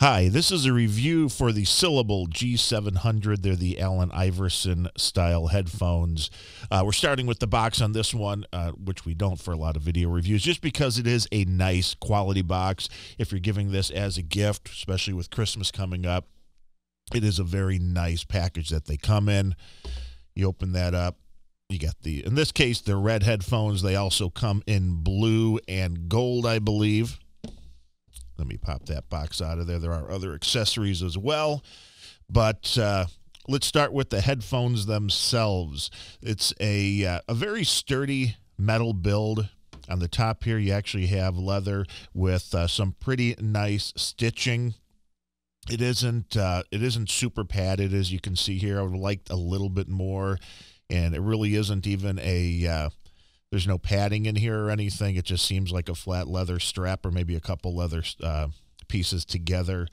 Hi, this is a review for the Syllable G700. They're the Allen Iverson style headphones. We're starting with the box on this one, which we don't for a lot of video reviews, just because it is a nice quality box. If you're giving this as a gift, especially with Christmas coming up, it is a very nice package that they come in. You open that up. You got in this case, they're red headphones. They also come in blue and gold, I believe. Let me pop that box out of there. There are other accessories as well. But let's start with the headphones themselves. It's a very sturdy metal build. On the top here, you actually have leather with some pretty nice stitching. It isn't super padded, as you can see here. I would like a little bit more. And it really isn't even there's no padding in here or anything. It just seems like a flat leather strap or maybe a couple leather pieces together.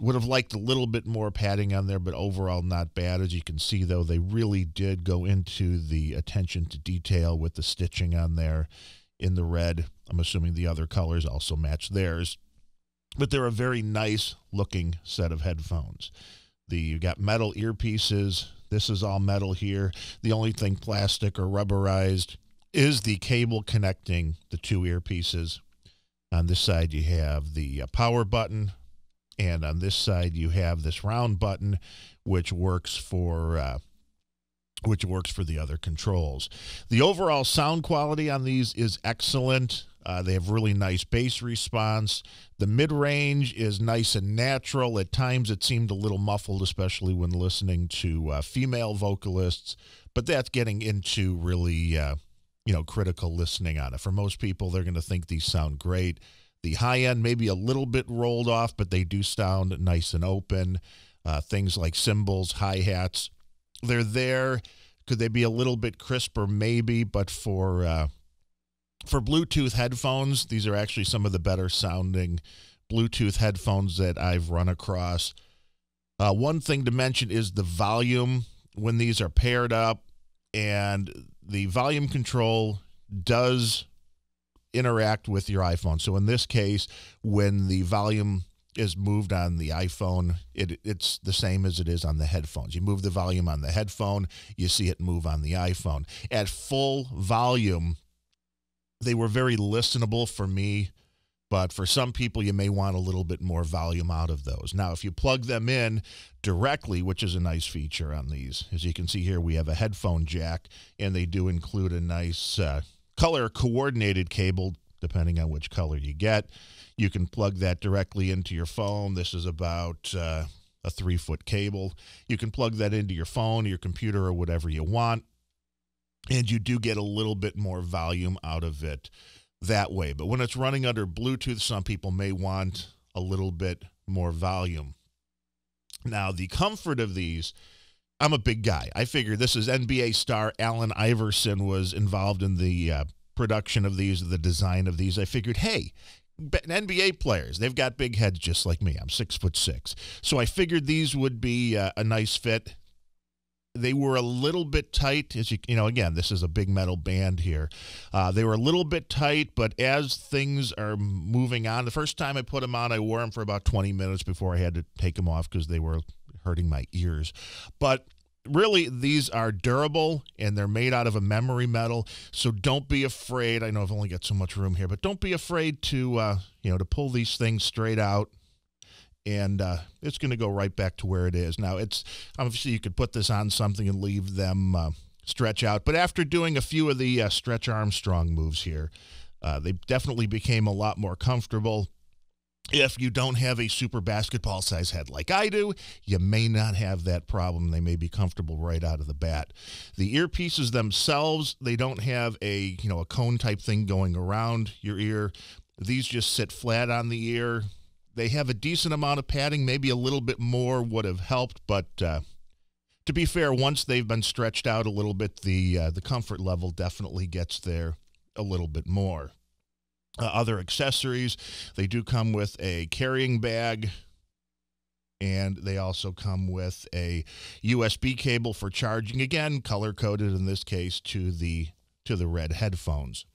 Would have liked a little bit more padding on there, but overall not bad. As you can see, though, they really did go into the attention to detail with the stitching on there in the red. I'm assuming the other colors also match theirs. But they're a very nice looking set of headphones. You got metal earpieces. This is all metal here. The only thing plastic or rubberized is the cable connecting the two earpieces. On this side, you have the power button, and on this side, you have this round button, which works for the other controls. The overall sound quality on these is excellent. They have really nice bass response. The mid-range is nice and natural. At times it seemed a little muffled, especially when listening to female vocalists, but that's getting into really, critical listening on it. For most people, they're going to think these sound great. The high end maybe a little bit rolled off, but they do sound nice and open. Things like cymbals, hi-hats, they're there. Could they be a little bit crisper? Maybe, but for Bluetooth headphones, these are actually some of the better sounding Bluetooth headphones that I've run across. One thing to mention is the volume when these are paired up, and the volume control does interact with your iPhone. So in this case, when the volume is moved on the iPhone, it's the same as it is on the headphones. You move the volume on the headphone, you see it move on the iPhone. At full volume, they were very listenable for me, but for some people, you may want a little bit more volume out of those. Now, if you plug them in directly, which is a nice feature on these, as you can see here, we have a headphone jack, and they do include a nice color-coordinated cable, depending on which color you get. You can plug that directly into your phone. This is about a 3-foot cable. You can plug that into your phone, your computer, or whatever you want. And you do get a little bit more volume out of it that way. But when it's running under Bluetooth, some people may want a little bit more volume. Now, the comfort of these, I'm a big guy. I figure this is NBA star Allen Iverson was involved in the production of these, the design of these. I figured, hey, NBA players, they've got big heads just like me. I'm 6'6". So I figured these would be a nice fit. They were a little bit tight, as again, this is a big metal band here. They were a little bit tight, but as things are moving on, the first time I put them on, I wore them for about 20 minutes before I had to take them off because they were hurting my ears. But really, these are durable, and they're made out of a memory metal, so don't be afraid. I know I've only got so much room here, but don't be afraid to pull these things straight out. And it's going to go right back to where it is. Now, it's obviously you could put this on something and leave them stretch out. But after doing a few of the Stretch Armstrong moves here, they definitely became a lot more comfortable. If you don't have a super basketball size head like I do, you may not have that problem. They may be comfortable right out of the bat. The earpieces themselves, they don't have a cone type thing going around your ear. These just sit flat on the ear. They have a decent amount of padding, maybe a little bit more would have helped, but to be fair, once they've been stretched out a little bit, the comfort level definitely gets there a little bit more. Other accessories, they do come with a carrying bag, and they also come with a USB cable for charging, again, color-coded in this case to the red headphones.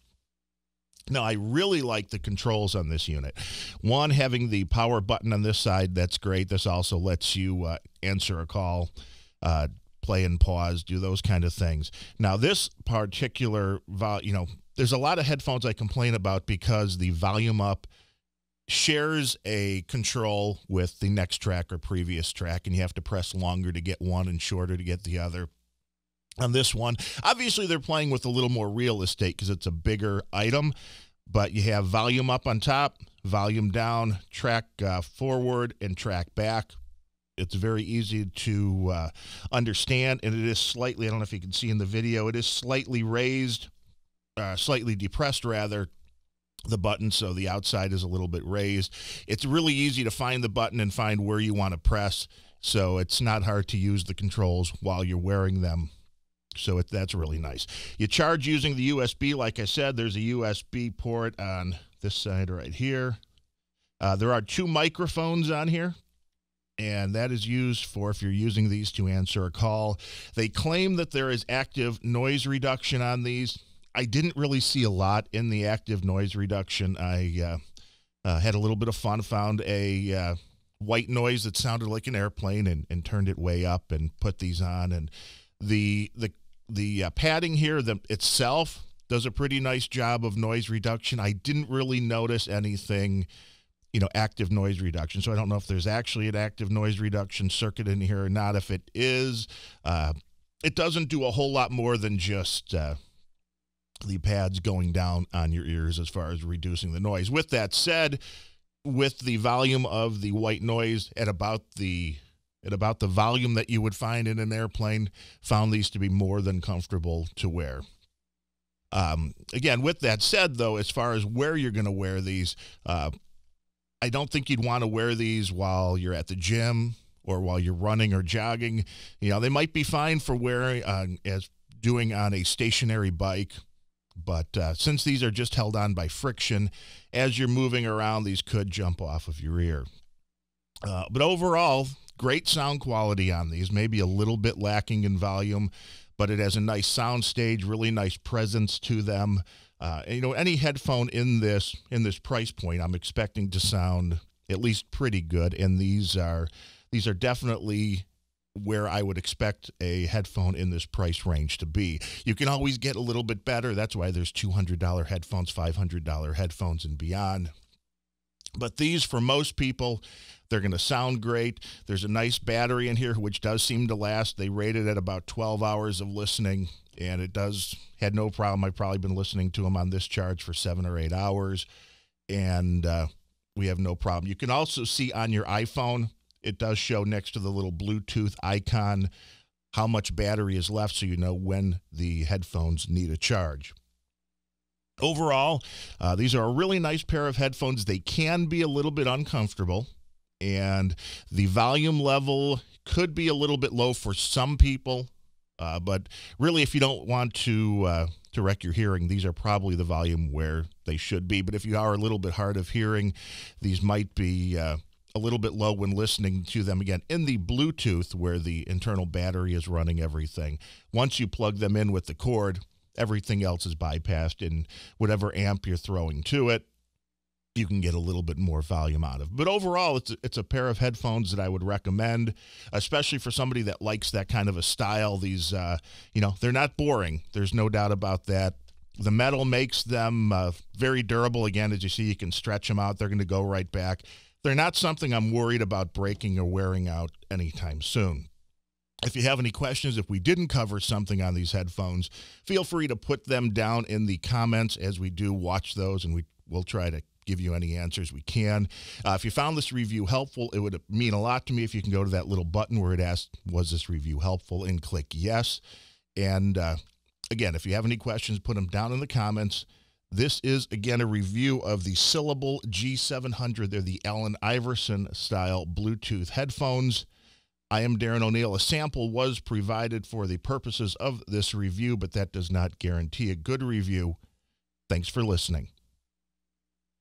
Now, I really like the controls on this unit. One, having the power button on this side, that's great. This also lets you answer a call, play and pause, do those kind of things. Now, this particular, there's a lot of headphones I complain about because the volume up shares a control with the next track or previous track, and you have to press longer to get one and shorter to get the other. On this one, obviously they're playing with a little more real estate because it's a bigger item, but you have volume up on top, volume down, track forward, and track back. It's very easy to understand, and it is slightly, I don't know if you can see in the video, it is slightly raised, slightly depressed rather, the button, so the outside is a little bit raised. It's really easy to find the button and find where you want to press, so it's not hard to use the controls while you're wearing them. So that's really nice. You charge using the USB. Like I said, there's a USB port on this side right here. There are 2 microphones on here, and that is used for if you're using these to answer a call. They claim that there is active noise reduction on these. I didn't really see a lot in the active noise reduction. I had a little bit of fun, found a white noise that sounded like an airplane and turned it way up and put these on. And the padding here itself does a pretty nice job of noise reduction. I didn't really notice anything, active noise reduction. So I don't know if there's actually an active noise reduction circuit in here or not. If it is, it doesn't do a whole lot more than just the pads going down on your ears as far as reducing the noise. With that said, with the volume of the white noise at about the volume that you would find in an airplane, found these to be more than comfortable to wear. Again, with that said, though, as far as where you're going to wear these, I don't think you'd want to wear these while you're at the gym or while you're running or jogging. They might be fine for wearing as doing on a stationary bike, but since these are just held on by friction, as you're moving around, these could jump off of your ear. But overall, great sound quality on these, maybe a little bit lacking in volume, but it has a nice sound stage, really nice presence to them. Any headphone in this price point, I'm expecting to sound at least pretty good, and these are definitely where I would expect a headphone in this price range to be. You can always get a little bit better. That's why there's $200 headphones, $500 headphones, and beyond. But these, for most people, they're going to sound great. There's a nice battery in here, which does seem to last. They rate it at about 12 hours of listening, and it had no problem. I've probably been listening to them on this charge for 7 or 8 hours, and we have no problem. You can also see on your iPhone, it does show next to the little Bluetooth icon how much battery is left, so you know when the headphones need a charge. Overall, these are a really nice pair of headphones. They can be a little bit uncomfortable, and the volume level could be a little bit low for some people, but really if you don't want to wreck your hearing, these are probably the volume where they should be. But if you are a little bit hard of hearing, these might be a little bit low when listening to them, again, in the Bluetooth where the internal battery is running everything. Once you plug them in with the cord, everything else is bypassed, and whatever amp you're throwing to it, you can get a little bit more volume out of. But overall, it's a pair of headphones that I would recommend, especially for somebody that likes that kind of a style. These, they're not boring. There's no doubt about that. The metal makes them very durable. Again, as you see, you can stretch them out. They're going to go right back. They're not something I'm worried about breaking or wearing out anytime soon. If you have any questions, if we didn't cover something on these headphones, feel free to put them down in the comments as we do watch those, and we'll try to give you any answers we can. If you found this review helpful, it would mean a lot to me if you can go to that little button where it asks, was this review helpful, and click yes. And again, if you have any questions, put them down in the comments. This is, again, a review of the Syllable G700. They're the Allen Iverson style Bluetooth headphones. I am Darren O'Neill. A sample was provided for the purposes of this review, but that does not guarantee a good review. Thanks for listening.